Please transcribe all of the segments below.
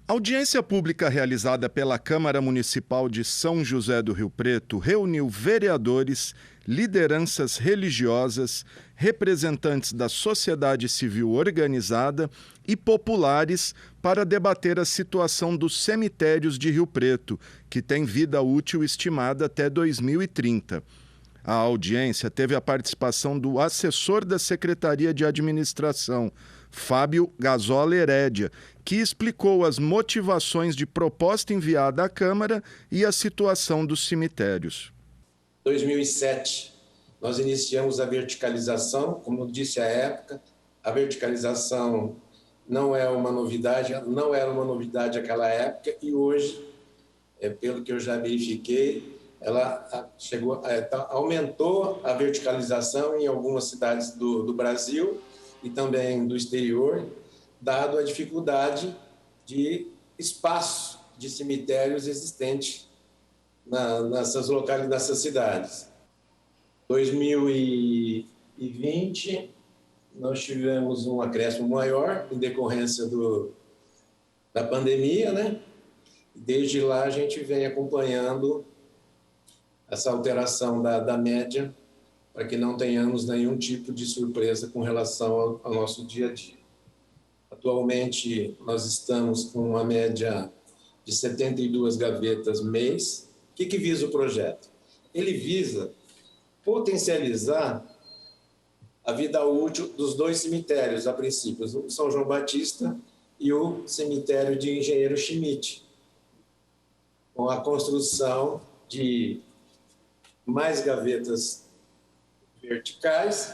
A audiência pública realizada pela Câmara Municipal de São José do Rio Preto reuniu vereadores, lideranças religiosas, representantes da sociedade civil organizada e populares para debater a situação dos cemitérios de Rio Preto, que tem vida útil estimada até 2030. A audiência teve a participação do assessor da Secretaria de Administração, Fábio Gazola Herédia, que explicou as motivações de proposta enviada à Câmara e a situação dos cemitérios. Em 2007, nós iniciamos a verticalização, como eu disse à época, a verticalização não era uma novidade naquela época e hoje, pelo que eu já verifiquei, ela aumentou a verticalização em algumas cidades do Brasil e também do exterior, dado a dificuldade de espaço de cemitérios existente nessas cidades. Em 2020, nós tivemos um acréscimo maior em decorrência da pandemia, né? Desde lá a gente vem acompanhando essa alteração da média para que não tenhamos nenhum tipo de surpresa com relação ao nosso dia a dia. Atualmente, nós estamos com uma média de 72 gavetas mês. O que visa o projeto? Ele visa potencializar a vida útil dos dois cemitérios, a princípio, o São João Batista e o cemitério de Engenheiro Schmidt, com a construção de mais gavetas verticais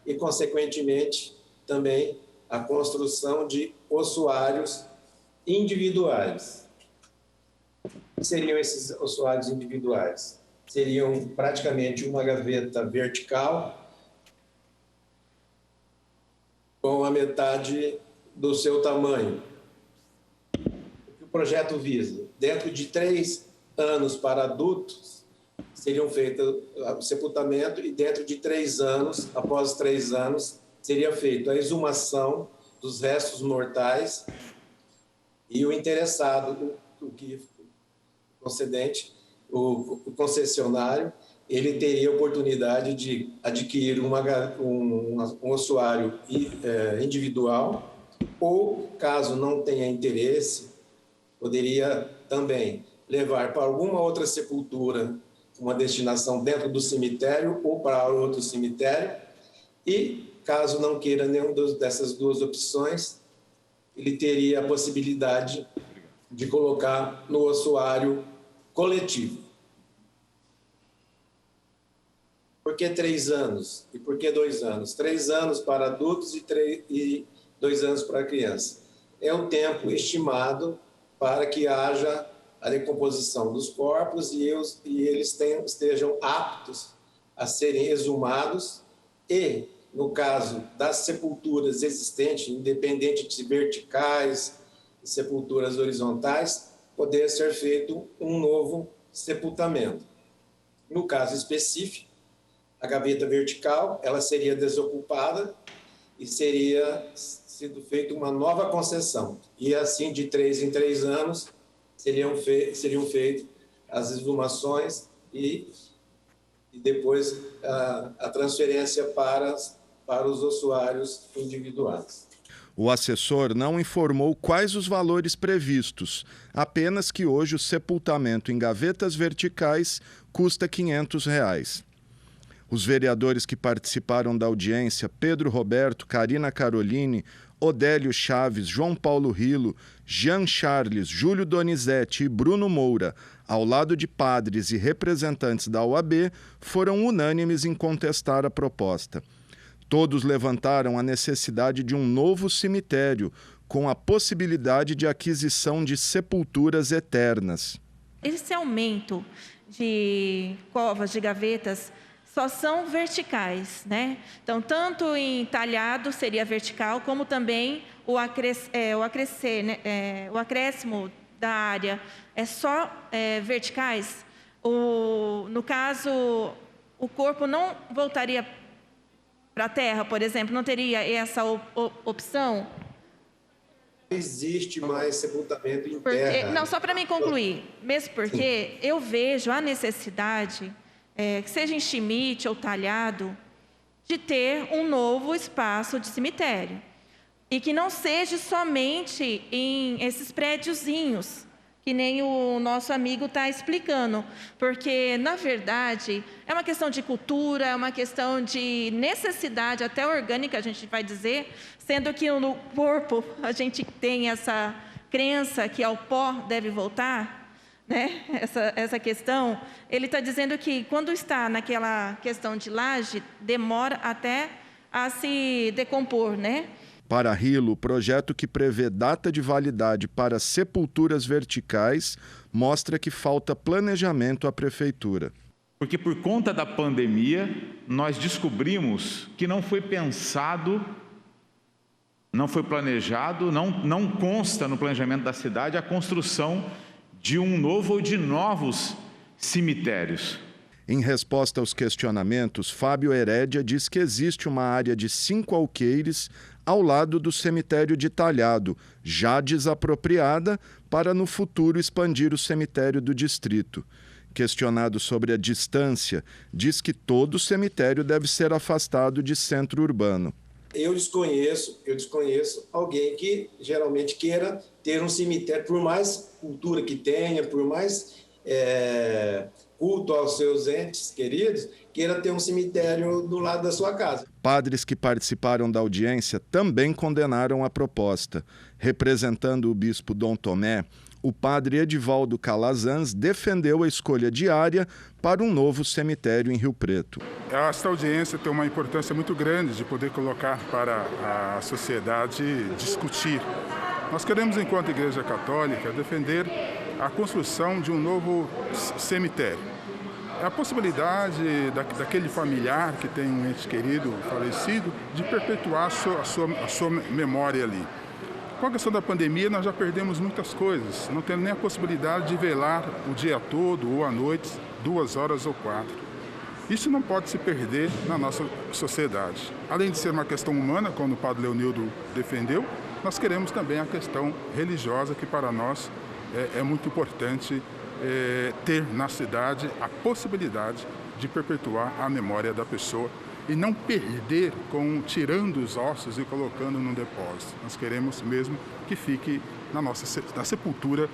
e, consequentemente, também a construção de ossuários individuais. O que seriam esses ossuários individuais? Seriam praticamente uma gaveta vertical com a metade do seu tamanho. O que o projeto visa? Dentro de 3 anos para adultos, seriam feitos o sepultamento e dentro de 3 anos, após 3 anos, seria feita a exumação dos restos mortais e o interessado, o concessionário, ele teria a oportunidade de adquirir um ossuário individual ou, caso não tenha interesse, poderia também levar para alguma outra sepultura, uma destinação dentro do cemitério ou para outro cemitério e, caso não queira nenhuma dessas duas opções, ele teria a possibilidade de colocar no ossuário coletivo. Por que 3 anos? E por que 2 anos? 3 anos para adultos e 2 anos para crianças. É o tempo estimado para que haja a decomposição dos corpos e eles estejam aptos a serem exumados e, no caso das sepulturas existentes, independente de verticais e sepulturas horizontais, poder ser feito um novo sepultamento. No caso específico, a gaveta vertical ela seria desocupada e seria sido feita uma nova concessão. E assim, de 3 em 3 anos, seriam feitas as exumações e depois a transferência para os ossuários individuais. O assessor não informou quais os valores previstos, apenas que hoje o sepultamento em gavetas verticais custa R$ 500. Os vereadores que participaram da audiência, Pedro Roberto, Karina Caroline, Odélio Chaves, João Paulo Rilo, Jean Charles, Júlio Donizete e Bruno Moura, ao lado de padres e representantes da OAB, foram unânimes em contestar a proposta. Todos levantaram a necessidade de um novo cemitério, com a possibilidade de aquisição de sepulturas eternas. Esse aumento de covas, de gavetas, só são verticais, né? Então, tanto em talhado seria vertical, como também o acréscimo da área é só verticais. No caso, o corpo não voltaria para a terra, por exemplo, não teria essa opção? existe mais sepultamento em terra. Não, só para me concluir, mesmo porque eu vejo a necessidade, que seja em Schmidt ou Talhado, de ter um novo espaço de cemitério. E que não seja somente em esses prédiozinhos, que nem o nosso amigo está explicando. Porque, na verdade, é uma questão de cultura, é uma questão de necessidade, até orgânica, a gente vai dizer, sendo que no corpo a gente tem essa crença que ao pó deve voltar, né? Essa questão. Ele está dizendo que quando está naquela questão de laje, demora até a se decompor, né? Para Rilo, o projeto que prevê data de validade para sepulturas verticais mostra que falta planejamento à prefeitura. Porque por conta da pandemia, nós descobrimos que não foi pensado, não foi planejado, não consta no planejamento da cidade a construção de um novo ou de novos cemitérios. Em resposta aos questionamentos, Fábio Herédia diz que existe uma área de 5 alqueires ao lado do cemitério de Talhado, já desapropriada, para no futuro expandir o cemitério do distrito. Questionado sobre a distância, diz que todo o cemitério deve ser afastado de centro urbano. Eu desconheço alguém que geralmente queira ter um cemitério, por mais cultura que tenha, por mais culto aos seus entes queridos, queira ter um cemitério do lado da sua casa. Padres que participaram da audiência também condenaram a proposta. Representando o bispo Dom Tomé, o padre Edivaldo Calazans defendeu a escolha diária para um novo cemitério em Rio Preto. Esta audiência tem uma importância muito grande de poder colocar para a sociedade discutir. Nós queremos, enquanto Igreja Católica, defender a construção de um novo cemitério. É a possibilidade daquele familiar que tem um ente querido falecido de perpetuar a sua memória ali. Com a questão da pandemia, nós já perdemos muitas coisas. Não temos nem a possibilidade de velar o dia todo ou à noite, 2 horas ou 4. Isso não pode se perder na nossa sociedade. Além de ser uma questão humana, como o padre Leonildo defendeu, nós queremos também a questão religiosa, que para nós é muito importante ter na cidade a possibilidade de perpetuar a memória da pessoa e não perder tirando os ossos e colocando num depósito. Nós queremos mesmo que fique na sepultura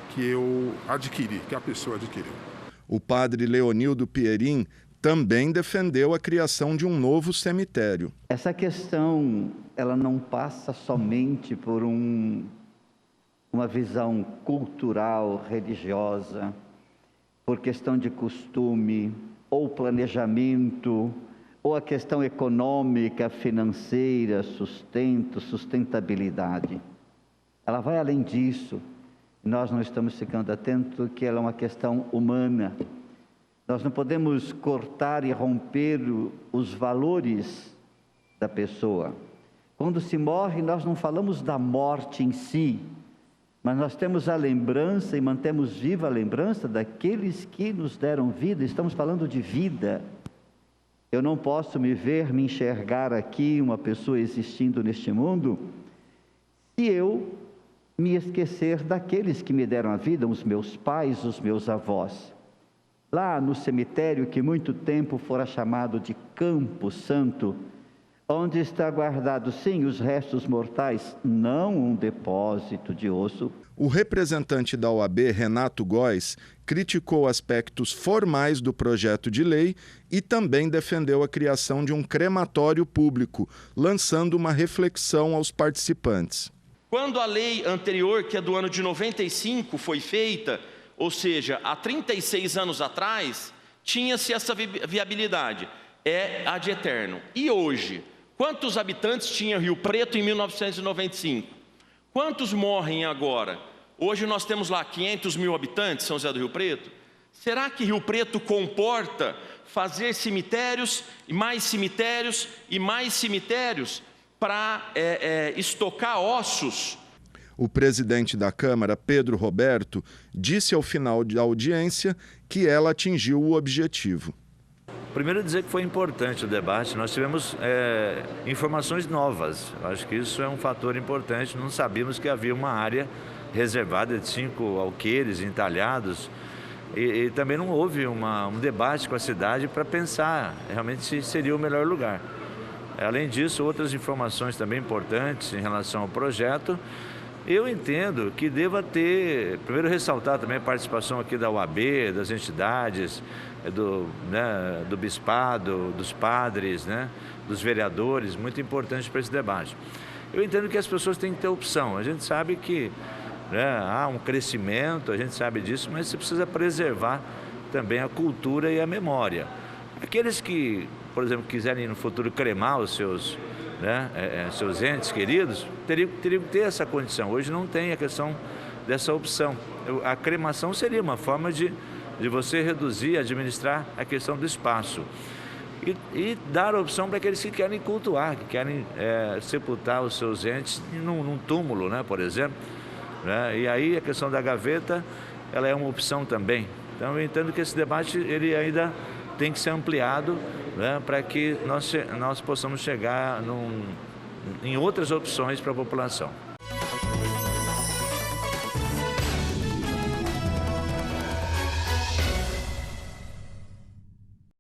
que eu adquiri, que a pessoa adquiriu. O padre Leonildo Pierin também defendeu a criação de um novo cemitério. Essa questão, ela não passa somente por uma visão cultural, religiosa, por questão de costume, ou planejamento, ou a questão econômica, financeira, sustentabilidade. Ela vai além disso. Nós não estamos ficando atentos que ela é uma questão humana. Nós não podemos cortar e romper os valores da pessoa. Quando se morre, nós não falamos da morte em si, mas nós temos a lembrança e mantemos viva a lembrança daqueles que nos deram vida. Estamos falando de vida. Eu não posso me enxergar aqui, uma pessoa existindo neste mundo, se eu me esquecer daqueles que me deram a vida, os meus pais, os meus avós. Lá no cemitério, que muito tempo fora chamado de Campo Santo, onde está guardado, sim, os restos mortais, não um depósito de osso. O representante da OAB, Renato Góes, criticou aspectos formais do projeto de lei e também defendeu a criação de um crematório público, lançando uma reflexão aos participantes. Quando a lei anterior, que é do ano de 95, foi feita, ou seja, há 36 anos atrás, tinha-se essa viabilidade, é ad eterno. E hoje, quantos habitantes tinha Rio Preto em 1995? Quantos morrem agora? Hoje nós temos lá 500 mil habitantes, São José do Rio Preto. Será que Rio Preto comporta fazer cemitérios e mais cemitérios e mais cemitérios para estocar ossos? O presidente da Câmara, Pedro Roberto, disse ao final da audiência que ela atingiu o objetivo. Primeiro dizer que foi importante o debate, nós tivemos informações novas, acho que isso é um fator importante, não sabíamos que havia uma área reservada de 5 alqueires entalhados e também não houve um debate com a cidade para pensar realmente se seria o melhor lugar. Além disso, outras informações também importantes em relação ao projeto. Eu entendo que deva ter, primeiro ressaltar também a participação aqui da UAB, das entidades, do bispado, dos padres, dos vereadores, muito importante para esse debate. Eu entendo que as pessoas têm que ter opção. A gente sabe que há um crescimento, a gente sabe disso, mas você precisa preservar também a cultura e a memória. Aqueles que, por exemplo, quiserem no futuro cremar os seus entes queridos, teriam que ter essa condição. Hoje não tem a questão dessa opção. A cremação seria uma forma de você reduzir, administrar a questão do espaço. E dar a opção para aqueles que querem cultuar, que querem sepultar os seus entes num túmulo, por exemplo. E aí a questão da gaveta, ela é uma opção também. Então eu entendo que esse debate ele ainda tem que ser ampliado para que nós possamos chegar em outras opções para a população.